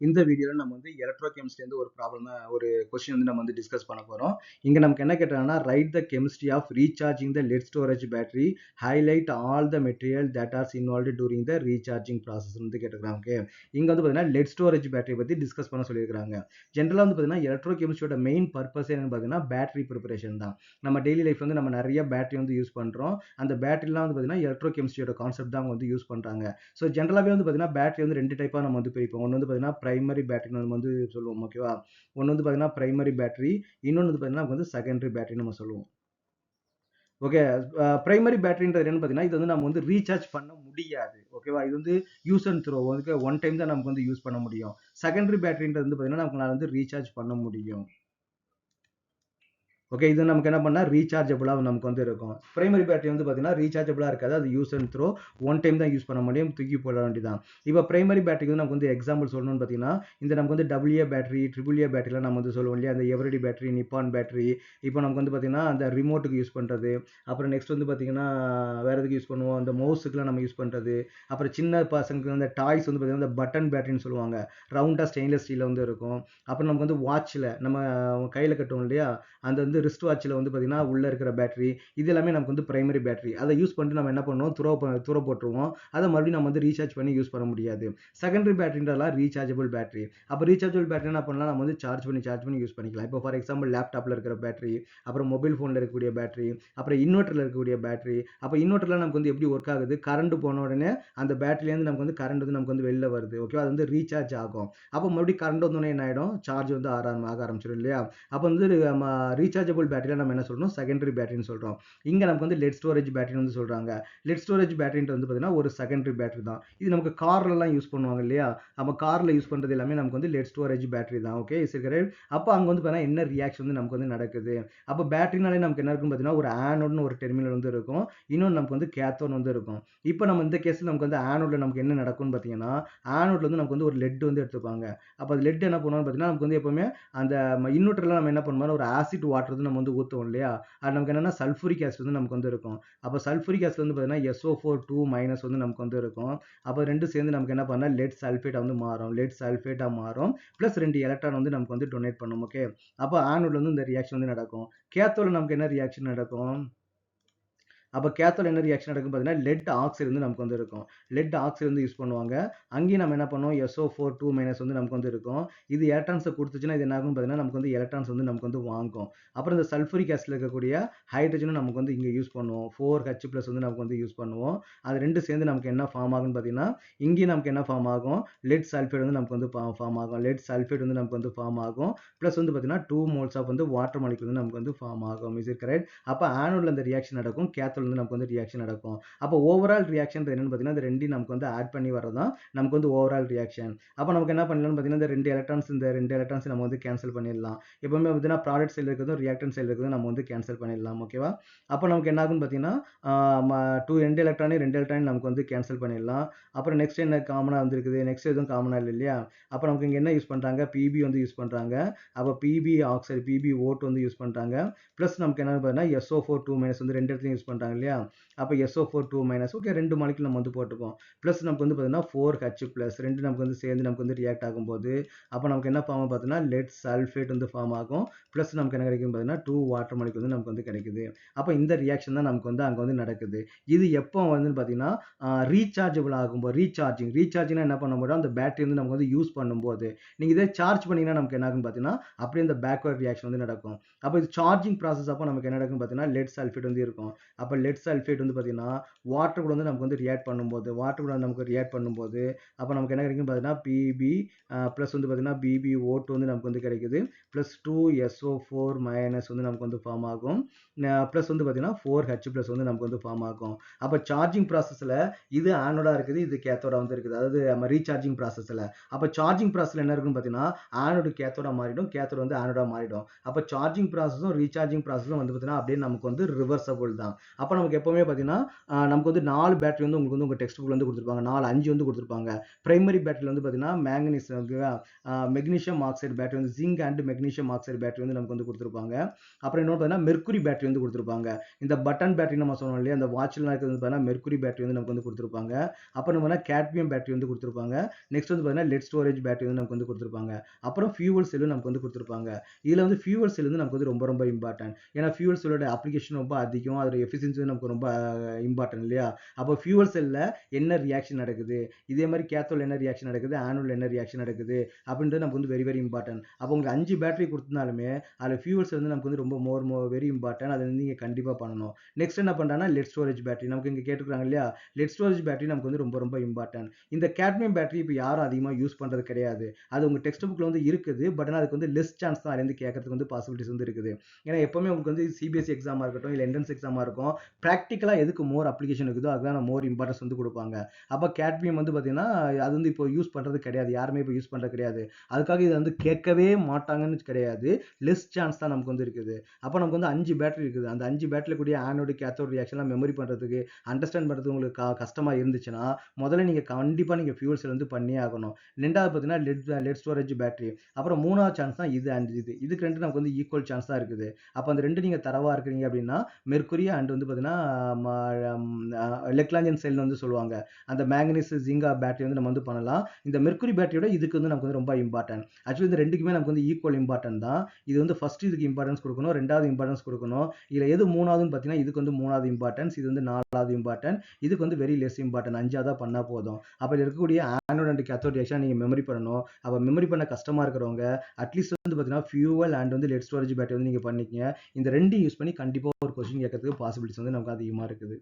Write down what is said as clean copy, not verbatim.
இந்த வீடியோல நம்ம வந்து எலக்ட்ரோகெமிஸ்ட்ரி வந்து ஒரு ப்ராப்ளம் ஒரு கொஸ்டின் வந்து நம்ம வந்து டிஸ்கஸ் பண்ண போறோம். இங்க நமக்கு என்ன கேட்டாங்கன்னா write the chemistry of recharging the lead storage battery, highlight all the material that are involved during the recharging process வந்து கேட்டிருக்காங்க. ஓகே, இங்க வந்து பாத்தீங்கன்னா லெட் ஸ்டோரேஜ் பேட்டரி பத்தி டிஸ்கஸ் பண்ண சொல்லியிருக்காங்க. ஜென்ரலா வந்து பாத்தீங்கன்னா எலக்ட்ரோகெமிஸ்ட்ரியோட மெயின் பர்பஸ் என்னன்னு பாத்தீங்கன்னா பேட்டரி ப்ரிப்பரேஷன் தான். நம்ம டெய்லி லைஃப் வந்து நம்ம நிறைய பேட்டரி வந்து யூஸ் பண்றோம். அந்த பேட்டரிலாம் வந்து பாத்தீங்கன்னா எலக்ட்ரோகெமிஸ்ட்ரியோட கான்செப்ட் தான் வந்து யூஸ் பண்றாங்க. ஸோ ஜென்ரலாகவே வந்து பார்த்தீங்கன்னா பேட்டரி வந்து ரெண்டு டைப்பாக நம்ம வந்து பிரிப்போம். ஒன்று வந்து பார்த்தீங்கன்னா பிரைமரி பேட்டரி நம்ம வந்து சொல்லுவோம். ஓகேவா? ஒன்று வந்து பார்த்தீங்கன்னா பிரைமரி பேட்டரி, இன்னொன்று வந்து பார்த்தீங்கன்னா நமக்கு வந்து செகண்டரி பேட்டரி நம்ம சொல்லுவோம். ஓகே, பிரைமரி பேட்டரின்றது என்னன்னு பார்த்தீங்கன்னா இது வந்து நம்ம வந்து ரீசார்ஜ் பண்ண முடியாது. ஓகேவா? இது வந்து use and throw, okay, one time தான் நமக்கு வந்து யூஸ் பண்ண முடியும். செகண்டரி பேட்டரின்றது வந்து பார்த்தீங்கன்னா நமக்கு வந்து ரீசார்ஜ் பண்ண முடியும். ஓகே, இது நமக்கு என்ன பண்ணா ரீசார்ஜபிளா நமக்கு வந்து இருக்கும். பிரைமரி பேட்டரி வந்து பார்த்தீங்கன்னா ரீசார்ஜபிளா இருக்காது. அது use and throw, one time தான் யூஸ் பண்ண முடியும். தூக்கி போட வேண்டியதான். இப்போ பிரைமரி பேட்டரிக்கு வந்து நமக்கு வந்து எக்ஸாம்பிள் சொல்லணும்னு பார்த்தீங்கன்னா இந்த நமக்கு வந்து AA பேட்டரி, AAA பேட்டரிலாம் நம்ம வந்து சொல்லுவோம் இல்லையா? அந்த எவரிடி பேட்டரி, நிப்பான் பேட்டரி. இப்போ நமக்கு வந்து பார்த்தீங்கன்னா அந்த ரிமோட்டுக்கு யூஸ் பண்ணுறது. அப்புறம் நெக்ஸ்ட் வந்து பார்த்தீங்கன்னா வேற எதுக்கு யூஸ் பண்ணுவோம்? அந்த மவுஸுக்குலாம் நம்ம யூஸ் பண்ணுறது. அப்புறம் சின்ன பசங்களுக்கு அந்த டாய்ஸ் வந்து பார்த்தீங்கன்னா இந்த பட்டன் பேட்டரின்னு சொல்லுவாங்க. ரவுண்டாக ஸ்டெயின்லெஸ் ஸ்டீலில் வந்து இருக்கும். அப்புறம் நமக்கு வந்து வாட்சில் நம்ம கையில் கட்டுவோம் இல்லையா? அந்த வந்து ரிஸ்ட் வாட்சில் வந்து பார்த்தீங்கன்னா உள்ளே இருக்கிற பேட்டரி, இது எல்லாமே நமக்கு வந்து பிரைமரி பேட்டரி. அதை யூஸ் பண்ணிட்டு நம்ம என்ன பண்ணுவோம்? துற போட்டுருவோம். அதை மறுபடியும் நம்ம வந்து ரீசார்ஜ் பண்ணி யூஸ் பண்ண முடியாது. செகண்டரி பேட்டரின்றதெல்லாம் ரீசார்ஜபிள் பேட்டரி. அப்போ ரீசார்ஜபிள் பேட்டரி என்ன பண்ணலாம்? நம்ம வந்து சார்ஜ் பண்ணி யூஸ் பண்ணிக்கலாம். இப்போ ஃபார் எக்ஸாம்பிள் லேப்டாப்பில் இருக்கிற பேட்டரி, அப்புறம் மொபைல் ஃபோனில் இருக்கக்கூடிய பேட்டரி, அப்புறம் இன்வெர்ட்டரில் இருக்கக்கூடிய பேட்டரி. அப்போ இன்வெர்ட்டரில் நமக்கு வந்து எப்படி ஒர்க் ஆகுது? கரண்ட் போன உடனே அந்த பேட்டரிலேருந்து நமக்கு வந்து கரண்ட் வந்து நமக்கு வந்து வெளில வருது. ஓகேவா? அது வந்து ரீசார்ஜ் ஆகும். அப்போ மறுபடியும் கரண்ட் வந்தோடனே என்ன ஆகிடும்? சார்ஜ் வந்து ஆக ஆரம்பிச்சிடும் இல்லையா? அப்போ வந்து நம்ம ரீசார்ஜபிள் பேட்டரியில் நம்ம என்ன சொல்றோம்? செகண்டரி பேட்டரின்னு சொல்றோம். இங்க நமக்கு வந்து லெட் ஸ்டோரேஜ் பேட்டரின்னு வந்து சொல்றாங்க. லெட் ஸ்டோரேஜ் பேட்டரின்றது வந்து பார்த்தீங்கன்னா ஒரு செகண்டரி பேட்டரி தான். இது நமக்கு கார்லலாம் யூஸ் பண்ணுவாங்க இல்லையா? அப்போ கார்ல யூஸ் பண்றது எல்லாமே நமக்கு வந்து லெட் ஸ்டோரேஜ் பேட்டரி தான். Okay, is it correct? அப்போ அங்க வந்து பார்த்தீங்கன்னா என்ன ரியாக்ஷன் வந்து நமக்கு வந்து நடக்குது? அப்போ பேட்டரினாலே நமக்கு என்ன இருக்குன்னு பார்த்தீங்கன்னா ஒரு ஆனோட்னு ஒரு டெர்மினல் வந்து இருக்கும். இன்னொன்று நமக்கு வந்து கேத்தோட் வந்து இருக்கும். இப்போ நம்ம இந்த கேஸ்ல நமக்கு வந்து ஆனோட்ல நமக்கு என்ன நடக்கும்னு பார்த்தீங்கன்னா ஆனோட்ல வந்து நமக்கு வந்து ஒரு லெட் வந்து எடுத்துப்பாங்க. அப்போ அது லெட் என்ன பண்ணுவான்னு பார்த்தீங்கன்னா நமக்கு வந்து எப்பவுமே அந்த இன்வெர்ட்டர்ல நம்ம என்ன பண்ணுவோம்? ஒரு ஆசிட் வாட்டர் வந்து நம்ம வந்து ஊத்துவோம் இல்லையா? அது நமக்கு என்னன்னா சல்ஃபூரிக் ஆசிட் வந்து நமக்கு வந்து இருக்கும். அப்போ சல்ஃபூரிக் ஆசிட் வந்து பார்த்தீங்கன்னா SO4 2- வந்து நமக்கு வந்து இருக்கும். அப்போ ரெண்டும் சேர்ந்து நமக்கு என்ன பண்ணா லெட் சல்ஃபேட்டா வந்து மாறும். லெட் சல்ஃபேட்டா மாறும். பிளஸ் 2 எலக்ட்ரான் வந்து நமக்கு வந்து டொனேட் பண்ணும். ஓகே, அப்போ ஆனோட்ல வந்து இந்த ரியாக்ஷன் வந்து நடக்கும். கேத்தோட்ல நமக்கு என்ன ரியாக்ஷன் நடக்கும்? அப்போ கேத்தோட என்ன ரியாக்ஷன் நடக்கும் பார்த்தீங்கன்னா லெட் ஆக்சைடு வந்து நமக்கு வந்து இருக்கும். லெட் ஆக்சைடு வந்து யூஸ் பண்ணுவாங்க. அங்கேயும் நம்ம என்ன பண்ணுவோம்? SO4 2- வந்து நமக்கு வந்து இருக்கும். இது எலக்ட்ரான்ஸை கொடுத்துச்சுன்னா இது என்ன ஆகும் பார்த்தீங்கன்னா நமக்கு வந்து எலக்ட்ரான்ஸ் வந்து நமக்கு வந்து வாங்கும். அப்புறம் இந்த சல்ஃபூரிக் ஆசிட்ல இருக்கக்கூடிய ஹைட்ரஜனும் நமக்கு வந்து இங்கே யூஸ் பண்ணுவோம். 4H+ வந்து நமக்கு வந்து யூஸ் பண்ணுவோம். அது ரெண்டும் சேர்ந்து நமக்கு என்ன ஃபார்ம் ஆகும்னு பார்த்தீங்கன்னா இங்கேயும் நமக்கு என்ன ஃபார்ம் ஆகும்? லெட் சல்ஃபைடு வந்து நமக்கு வந்து ஃபார்ம் ஆகும். லெட் சல்ஃபைடு வந்து நமக்கு வந்து ஃபார்ம் ஆகும். ப்ளஸ் வந்து பார்த்தீங்கன்னா 2 மோல்ஸ் ஆஃப் வந்து வாட்டர் மாலிகுல் வந்து நமக்கு வந்து ஃபார்ம் ஆகும். Is it correct? அப்போ ஆனோட்ல இந்த ரியாக்ஷன் நடக்கும். கேத்தோட்ல வந்து நமக்கு வந்து ரியாக்ஷன் நடக்கும். அப்போ ஓவரால் ரியாக்ஷன் என்னன்னு பார்த்தீங்கன்னா இந்த ரெண்டையும் நமக்கு வந்து ஆட் பண்ணி வரதான் நமக்கு வந்து ஓவரால் ரியாக்ஷன். அப்போ நமக்கு என்ன பண்ணலாம்னு பார்த்தீங்கன்னா இந்த ரெண்டு எலக்ட்ரான்ஸ் நம்ம வந்து கேன்சல் பண்ணிடலாம். எப்பவுமே பார்த்தீங்கன்னா ப்ராடக்ட் சைடில் இருக்கிறதும் ரியாக்டன்ட் சைடில் இருக்கிறதும் நம்ம வந்து கேன்சல் பண்ணிடலாம். ஓகேவா? அப்போ நமக்கு என்ன ஆகும்னு பார்த்தீங்கன்னா ரெண்டு எலக்ட்ரானையும் நமக்கு வந்து கேன்சல் பண்ணிடலாம். அப்புறம் நெக்ஸ்ட் என்ன காமனாக வந்து இருக்குது? நெக்ஸ்ட் எதுவும் காமனாக இல்லை இல்லையா? அப்போ நமக்கு இங்கே என்ன யூஸ் பண்ணுறாங்க? PB வந்து யூஸ் பண்ணுறாங்க. அப்போ PB ஆக்சைடு, PbO2 வந்து யூஸ் பண்ணுறாங்க. ப்ளஸ் நமக்கு என்னன்னு பார்த்தீங்கன்னா SO4 2- வந்து ரெண்டு இடத்துலையும் யூஸ் பண்ணுறாங்க இல்லையா? அப்போ SO4 2- ஓகே, ரெண்டு மாலிகுல் நம்ம வந்து போட்டுப்போம். ப்ளஸ் நமக்கு வந்து பார்த்தீங்கன்னா 4H+ ரெண்டு நமக்கு வந்து சேர்ந்து நமக்கு வந்து ரியாக்ட் ஆகும்போது அப்போ நமக்கு என்ன ஃபார்ம் பார்த்தீங்கன்னா லெட் சல்ஃபேட் வந்து ஃபார்ம் ஆகும். ப்ளஸ் நமக்கு என்ன கிடைக்கும் பார்த்தீங்கன்னா 2 வாட்டர் மாலிகுல் வந்து நமக்கு வந்து கிடைக்குது. அப்போ இந்த ரியாக்ஷன் தான் நமக்கு வந்து அங்கே வந்து நடக்குது. இது எப்போ வந்து பார்த்தீங்கன்னா ரீசார்ஜபிள் ஆகும்போது ரீசார்ஜிங்னா என்ன பண்ண முடியும்? அந்த பேட்டரி வந்து நமக்கு வந்து யூஸ் பண்ணும்போது நீங்கள் இதை சார்ஜ் பண்ணீங்கன்னா நமக்கு என்ன ஆகுன்னு பார்த்தீங்கன்னா அப்படியே இந்த பேக்வர்ட் ரியாக்ஷன் வந்து நடக்கும். அப்போ இது சார்ஜிங் ப்ராசஸ் அப்போ நமக்கு என்ன நடக்குன்னு பார்த்தீங்கன்னா லெட் சல்ஃபேட் வந்து இருக்கும். அப்போ லெட் சல்ஃபேட் வந்து பார்த்தீங்கன்னா வாட்டர் கூட வந்து நமக்கு வந்து ரியாக்ட் பண்ணும்போது அப்போ நமக்கு என்ன கிடைக்கும் பார்த்தீங்கன்னா PB ப்ளஸ் வந்து பார்த்தீங்கன்னா BbO2 வந்து நமக்கு வந்து கிடைக்குது. ப்ளஸ் 2SO4- வந்து நமக்கு வந்து ஃபார்ம் ஆகும். ப்ளஸ் வந்து பார்த்தீங்கன்னா 4H+ வந்து நமக்கு வந்து ஃபார்ம் ஆகும். அப்போ சார்ஜிங் ப்ராசஸில் இது ஆனோடா இருக்குது, இது கேத்தோடா வந்து இருக்குது. அதாவது நம்ம ரீசார்ஜிங் ப்ராசஸில் அப்போ சார்ஜிங் ப்ராசஸில் என்ன இருக்குன்னு பார்த்தீங்கன்னா ஆனோடு கேத்தோடா மாறிடும், கேத்தோடு வந்து ஆனோடா மாறிடும். அப்போ சார்ஜிங் ப்ராசஸும் ரீசார்ஜிங் ப்ராசஸும் வந்து பார்த்தீங்கன்னா அப்படியே நமக்கு வந்து ரிவர்சபிள் தான். அப்போ அப்போ நமக்கு எப்பவுமே பார்த்தீங்கன்னா நமக்கு வந்து 4 பேட்டரி வந்து உங்களுக்கு வந்து உங்கள் டெக்ஸ்ட் புக்கில் வந்து கொடுத்துருப்பாங்க, 4 5 வந்து கொடுத்துருப்பாங்க. பிரைமரி பேட்டரியில் வந்து பார்த்தீங்கன்னா மேங்கனீஸ் மெக்னீஷியம் ஆக்சைடு பேட்டரி வந்து zinc and magnesium oxide battery வந்து நமக்கு வந்து கொடுத்துருப்பாங்க. அப்புறம் இன்னொன்று பார்த்தீங்கன்னா மெர்க்குரி பேட்டரி வந்து கொடுத்துருப்பாங்க. இந்த பட்டன் பேட்டரி நம்ம சொன்னோம் இல்லையா, அந்த வாட்சில் இருக்கிறது பார்த்தீங்கன்னா மெர்க்குரி பேட்டரி வந்து நமக்கு வந்து கொடுத்துருப்பாங்க. அப்புறம் நம்ம கேட்மியம் பேட்டரி வந்து கொடுத்துருப்பாங்க. நெக்ஸ்ட் வந்து பார்த்தீங்கன்னா லெட் ஸ்டோரேஜ் பேட்டரி வந்து நமக்கு வந்து கொடுத்துருப்பாங்க. அப்புறம் ஃபியூவல் செல்லு நமக்கு வந்து கொடுத்துருப்பாங்க. இதில் வந்து ஃபியூவல் செல் வந்து நமக்கு வந்து ரொம்ப ரொம்ப இம்பார்ட்டன்ட். ஏன்னா ஃபியூவல் செல்லோட அப்ளிகேஷன் ரொம்ப அதிகம், அதோட எஃபிஷியன்சி நமக்கு ரொம்ப இம்பார்ட்டன்ட் இல்லையா. அப்போ ஃபியூவல் செல்லில் என்ன ரியாக்ஷன் நடக்குது, இதே மாதிரி கேத்தோல் என்ன ரியாக்ஷன் நடக்குது, ஆனோல் என்ன ரியாக்ஷன் நடக்குது அப்படின்றது நமக்கு வந்து வெரி வெரி இம்பார்ட்டன்ட். அப்போ உங்களுக்கு 5 பேட்டரி கொடுத்திருந்தாலுமே அதில் ஃபியூவல் செல் வந்து நமக்கு வந்து ரொம்ப மோர் வெரி இம்பார்ட்டன்ட். அதை வந்து நீங்கள் கண்டிப்பாக பண்ணணும். நெக்ஸ்ட் என்ன பண்ணுறாங்கன்னா லெட் ஸ்டோரேஜ் பேட்டரி நமக்கு இங்கே கேட்டுருக்காங்க இல்லையா. லெட் ஸ்டோரேஜ் பேட்டரி நமக்கு வந்து ரொம்ப ரொம்ப இம்பார்ட்டன்ட். இந்த கேட்மியம் பேட்டரி இப்போ யாரும் அதிகமாக யூஸ் பண்ணுறது கிடையாது. அது உங்கள் டெக்ஸ்ட் புக்கில் வந்து இருக்குது. பட் ஆனால் அதுக்கு வந்து லெஸ் சான்ஸ் தான் அதுலேருந்து கேட்கறதுக்கு வந்து பாசிபிலிட்டிஸ் வந்து இருக்குது. ஏன்னா எப்பவுமே உங்களுக்கு வந்து சிபிஎஸ்சி எக்ஸாமாக இருக்கட்டும், இல்லை என்ட்ரன்ஸ் எக்ஸாமாக இருக்கும், ப்ராக்டிக்கலாக எதுக்கு மோர் அப்ளிகேஷன் இருக்குதோ அதுதான் மோர் இம்பார்ட்டன்ஸ் வந்து கொடுப்பாங்க. அப்போ கேட்மியம் வந்து பார்த்தீங்கன்னா அது வந்து இப்போ யூஸ் பண்ணுறது கிடையாது, யாருமே இப்போ யூஸ் பண்ணுறது கிடையாது. அதுக்காக இதை வந்து கேட்கவே மாட்டாங்கன்னு கிடையாது, லெஸ் சான்ஸ் தான் நமக்கு வந்து இருக்குது. அப்போ நமக்கு வந்து 5 பேட்டரி இருக்குது. அந்த 5 பேட்டரியில் கூடிய ஆனோடு கேத்தோடு ரியாக்ஷன்லாம் மெமரி பண்ணுறதுக்கு, அண்டர்ஸ்டாண்ட் பண்ணுறதுக்கு உங்களுக்கு கஷ்டமாக இருந்துச்சுன்னா முதல்ல நீங்கள் கண்டிப்பாக நீங்கள் ஃபியூல் செல் வந்து பண்ணியே ஆகணும். ரெண்டாவது பார்த்தீங்கன்னா லெட் ஸ்டோரேஜ் பேட்டரி. அப்புறம் மூணாவது சான்ஸ் தான் இது அண்ட் இதுக்கு ரெண்டு நமக்கு வந்து ஈக்குவல் சான்ஸ் தான் இருக்குது. அப்போ அந்த ரெண்டு நீங்கள் தரவாக இருக்கிறீங்க அப்படின்னா மெர்க்குரி அண்ட் வந்து பார்த்தீங்கன்னா லெக்லாஞ்சியன் செல் வந்து சொல்லுவாங்க. அந்த மேங்கனீஸ் ஜிங்கா பேட்டரி வந்து நம்ம வந்து பண்ணலாம். இந்த மெர்க்குரி பேட்டரியோட இதுக்கு வந்து நமக்கு வந்து ரொம்ப இம்பார்ட்டன்ட். ஆக்சுவலி இந்த ரெண்டுக்குமே நமக்கு வந்து ஈக்குவல் இம்பார்ட்டன்ட் தான். இது வந்து ஃபர்ஸ்ட் இதுக்கு இம்பார்ட்டன்ஸ் கொடுக்கணும், ரெண்டாவது இம்பார்ட்டன்ஸ் கொடுக்கணும். இதில் எது மூணாவதுன்னு பார்த்தீங்கன்னா இதுக்கு வந்து மூணாவது இம்பார்ட்டன்ஸ், இது வந்து நாலாவது இம்பார்ட்டன்ட், இதுக்கு வந்து வெரி லெஸ் இம்பார்ட்டன்ட், அஞ்சாவதாக பண்ணால் போதும். அப்போ இருக்கக்கூடிய ஆனோட் அண்ட் கேத்தோட் ரியாக்ஷன் நீங்கள் மெமரி பண்ணணும். அப்போ மெமரி பண்ண கஷ்டமாக இருக்கிறவங்க அட்லீஸ்ட் வந்து பார்த்தீங்கன்னா ஃபியூவல் அண்ட் வந்து லெட் ஸ்டோரேஜ் பேட்டரி வந்து நீங்கள் பண்ணிக்கங்க. இந்த ரெண்டு யூஸ் பண்ணி கண்டிப்பாக ஒரு கொஸ்டின் கேட்கறதுக்கு பாசிபிலிட்டிஸ் வந்து நமக்கு அதிகமாக இருக்குது.